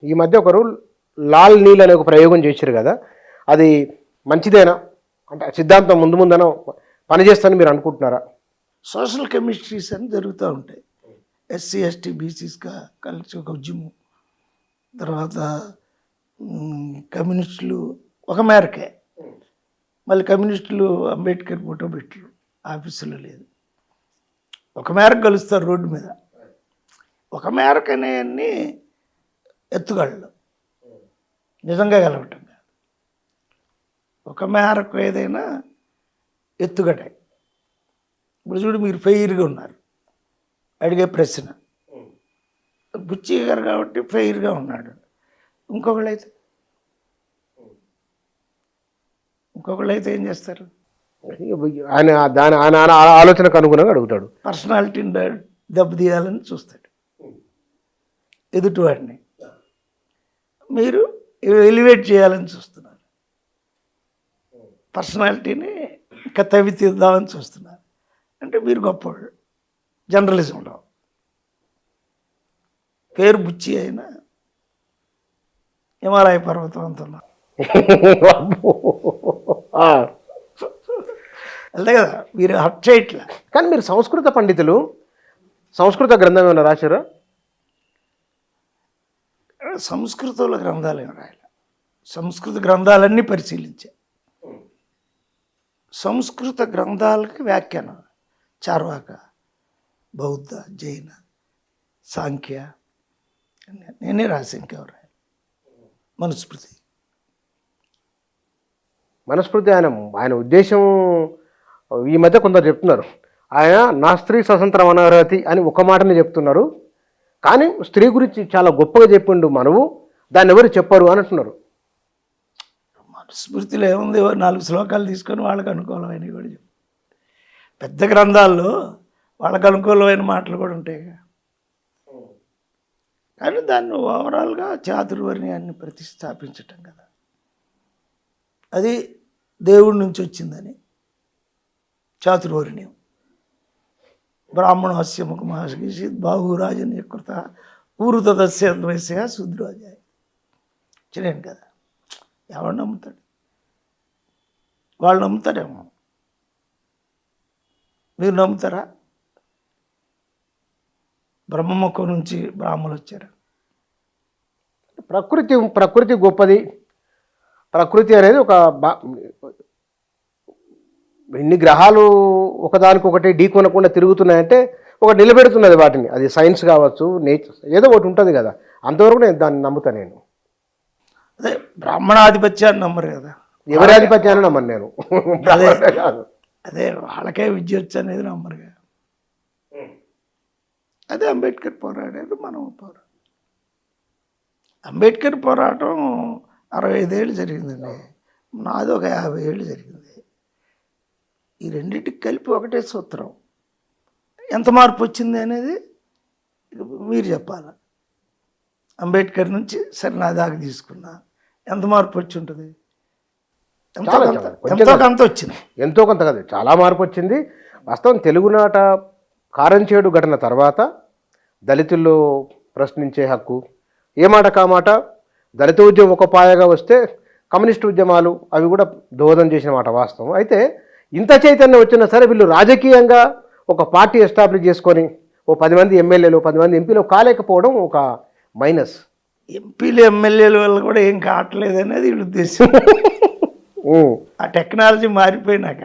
ఈ మధ్య ఒకరు లాల్ నీల్ అనే ఒక ప్రయోగం చేశారు కదా! అది మంచిదేనా? అంటే సిద్ధాంతం ముందు ముందన పనిచేస్తదని మీరు అనుకుంటున్నారా? సోషల్ కెమిస్ట్రీస్ అని జరుగుతూ ఉంటాయి. ఎస్సీ, ఎస్టీ, బీసీస్గా కలిసి ఒక ఉద్యమం. తర్వాత కమ్యూనిస్టులు ఒక మేరకే. మళ్ళీ కమ్యూనిస్టులు అంబేద్కర్ ఫోటో పెట్టరు, ఆఫీసులో లేదు. ఒక మేరకు కలుస్తారు రోడ్డు మీద. ఒక మేరకు అనేవన్నీ ఎత్తుగళ్ళు, నిజంగా కలవటం కాదు. ఒక మేరకు ఏదైనా ఎత్తుగడే. ఇప్పుడు చూడు, మీరు ఫెయిర్గా ఉన్నారు, అడిగే ప్రశ్న బుచ్చి గారు కాబట్టి ఫెయిర్గా ఉన్నాడు. ఇంకొకళ్ళైతే ఏం చేస్తారు? ఆయన ఆయన ఆలోచనకు అనుగుణంగా అడుగుతాడు. పర్సనాలిటీని దెబ్బతీయాలని చూస్తాడు ఎదుటివాడిని. మీరు ఎలివేట్ చేయాలని చూస్తున్నారు, పర్సనాలిటీని ఇంకా తవ్వి తీద్దామని చూస్తున్నారు. అంటే మీరు గొప్పవాళ్ళు జర్నలిజంలో. పేరు బుచ్చి అయినా హిమాలయ పర్వతం అంటున్నారు అంతే కదా, మీరు హట్ చేయట్లే. కానీ మీరు సంస్కృత పండితులు, సంస్కృత గ్రంథం ఏమైనా రాశారా? సంస్కృతంలో గ్రంథాలు ఏమి రాయాలి? సంస్కృత గ్రంథాలన్నీ పరిశీలించా. సంస్కృత గ్రంథాలకి వ్యాఖ్యానం చార్వాక, బౌద్ధ, జైన, సాంఖ్య నేనే రాసి, ఇంకెవరు రాయాలి? మనస్ఫృతి ఆయన ఉద్దేశం ఈ మధ్య కొందరు చెప్తున్నారు, ఆయన నా స్త్రీ స్వతంత్రం అనర్హతి అని ఒక మాటనే చెప్తున్నారు, కానీ స్త్రీ గురించి చాలా గొప్పగా చెప్పిండు మనవు, దాన్ని ఎవరు చెప్పరు అని అంటున్నారు. మనుస్మృతిలో ఏముంది? 4 శ్లోకాలు తీసుకొని వాళ్ళకి అనుకూలమైన కూడా చెప్పు. పెద్ద గ్రంథాల్లో వాళ్ళకి అనుకూలమైన మాటలు కూడా ఉంటాయి, కానీ దాన్ని ఓవరాల్గా చాతుర్వర్ణ్యాన్ని ప్రతిష్టాపించటం కదా, అది దేవుడి నుంచి వచ్చిందని. చాతుర్వర్ణ్యం బ్రాహ్మణస్య ముఖమాసి బాహురాజన్య కృత పూర్వతస్య శూద్రోజాయ చేయను కదా. ఎవరు నమ్ముతాడు? వాళ్ళు నమ్ముతారేమో, మీరు నమ్ముతారా? బ్రహ్మముఖం నుంచి బ్రాహ్మణులు వచ్చారు. ప్రకృతి గొప్పది. ప్రకృతి అనేది ఒక ఇన్ని గ్రహాలు ఒకదానికొకటి ఢీకొనకుండా తిరుగుతున్నాయంటే ఒక నిలబెడుతున్నది వాటిని. అది సైన్స్ కావచ్చు, నేచర్, ఏదో ఒకటి ఉంటుంది కదా. అంతవరకు నేను దాన్ని నమ్ముతాను. నేను అదే బ్రాహ్మణాధిపత్యాన్ని నమ్మరు కదా. ఎవరి ఆధిపత్యాన్ని నమ్మను నేను. అదే వాళ్ళకే విద్య వచ్చు అనేది నమ్మరు కదా. అదే అంబేద్కర్ పోరాడారు, మనం పోరాడు. అంబేద్కర్ పోరాటం 65 ఏళ్ళు జరిగిందండి, నాది ఒక 50 ఏళ్ళు జరిగింది. ఈ రెండింటికి కలిపి ఒకటే సూత్రం. ఎంత మార్పు వచ్చింది అనేది మీరు చెప్పాలి. అంబేద్కర్ నుంచి సరే నా దాకా తీసుకున్నా, ఎంత మార్పు వచ్చి ఉంటుంది? ఎంతో కొంత వచ్చింది. ఎంతో కొంత కాదు, చాలా మార్పు వచ్చింది. వాస్తవం తెలుగునాట కారంచేడు ఘటన తర్వాత దళితుల్లో ప్రశ్నించే హక్కు, ఏ మాట కామాట, దళిత ఉద్యమం ఒక పాయగా వస్తే కమ్యూనిస్టు ఉద్యమాలు అవి కూడా దోహదం చేసిన మాట వాస్తవం. అయితే ఇంత చైతన్యం వచ్చినా సరే వీళ్ళు రాజకీయంగా ఒక పార్టీ ఎస్టాబ్లిష్ చేసుకొని ఓ 10 మంది ఎమ్మెల్యేలు 10 మంది ఎంపీలు కాలేకపోవడం ఒక మైనస్. ఎంపీలు ఎమ్మెల్యేల వల్ల కూడా ఏం కావట్లేదు అనేది వీళ్ళ ఉద్దేశం. ఆ టెక్నాలజీ మారిపోయినాక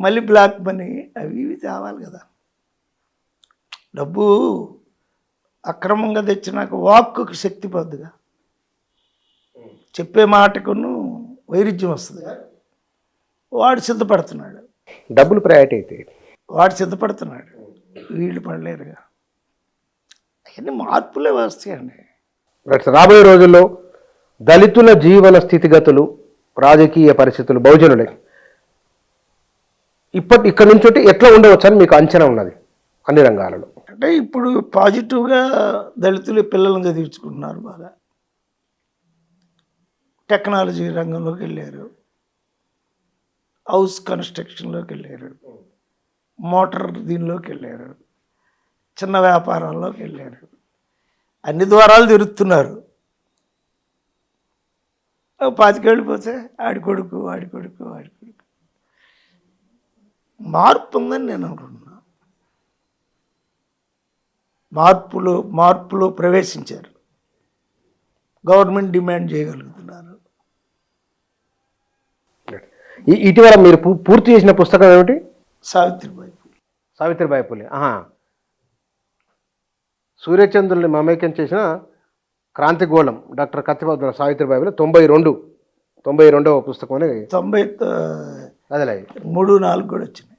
మళ్ళీ బ్లాక్ మనీ అవి ఇవి తేవాలి కదా. డబ్బు అక్రమంగా తెచ్చినాక వాక్కుకి శక్తి పొద్దుగా, చెప్పే మాటకును వైరుధ్యం వస్తుంది. వాడు సిద్ధపడుతున్నాడు, డబ్బులు ప్రయారిటీ అయితే వాడు సిద్ధపడుతున్నాడు, వీళ్ళు పడలేరుగా. అవన్నీ మార్పులే వస్తాయండి. రాబోయే రోజుల్లో దళితుల జీవన స్థితిగతులు, రాజకీయ పరిస్థితులు, బహుజనులే ఇక్కడి నుంచి ఎట్లా ఉండవచ్చు అని మీకు అంచనా ఉన్నది అన్ని రంగాలలో? అంటే ఇప్పుడు పాజిటివ్గా దళితులు పిల్లలను చదివించుకుంటున్నారు, బాగా టెక్నాలజీ రంగంలోకి వెళ్ళారు, హౌస్ కన్స్ట్రక్షన్లోకి వెళ్ళారు, మోటార్ దీనిలోకి వెళ్ళారు, చిన్న వ్యాపారాల్లోకి వెళ్ళారు, అన్ని ద్వారాలు తిరుగుతున్నారు. పాతికేళ్ళు పోతే ఆడి కొడుకు మార్పు ఉందని నేను అనుకుంటున్నా. మార్పులో ప్రవేశించారు, గవర్నమెంట్ డిమాండ్ చేయగలుగుతున్నారు. ఇటీవల మీరు పూర్తి చేసిన పుస్తకం ఏమిటి? సావిత్రిబాయి పూలే. సూర్యచంద్రుల్ని మమేకం చేసిన క్రాంతిగోళం డాక్టర్ కత్తిపద్మ సావిత్రిబాయి పూలే 92వ పుస్తకం అని 93-4 కూడా వచ్చినాయి.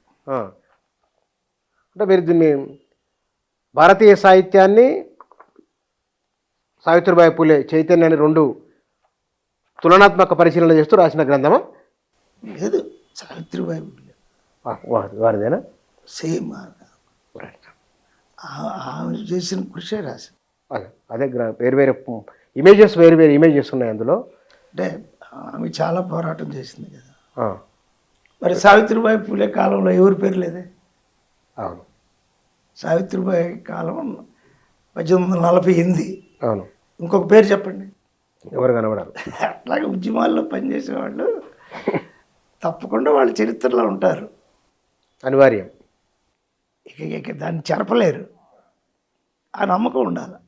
అంటే మీరు దీన్ని భారతీయ సాహిత్యాన్ని సావిత్రిబాయి పూలే చైతన్యాన్ని 2 తులనాత్మక పరిశీలన చేస్తూ రాసిన గ్రంథమా? లేదు, సావిత్రిబాయి పూలే వారిదేనా? సేమ్ ఆమె చేసిన కృషి రాసి. అదే వేరు ఇమేజెస్ ఇమేజెస్ ఉన్నాయి అందులో. అంటే ఆమె చాలా పోరాటం చేసింది కదా. మరి సావిత్రిబాయి పూలే కాలంలో ఎవరి పేరు లేదే? అవును, సావిత్రిబాయి కాలం 1848. అవును, ఇంకొక పేరు చెప్పండి. ఎవరు కనబడాలి? అట్లాగే ఉద్యమాల్లో పనిచేసేవాళ్ళు తప్పకుండా వాళ్ళ చరిత్రలో ఉంటారు, అనివార్యం. ఇక దాన్ని చెరపలేరు. ఆ నమ్మకం ఉండాలి.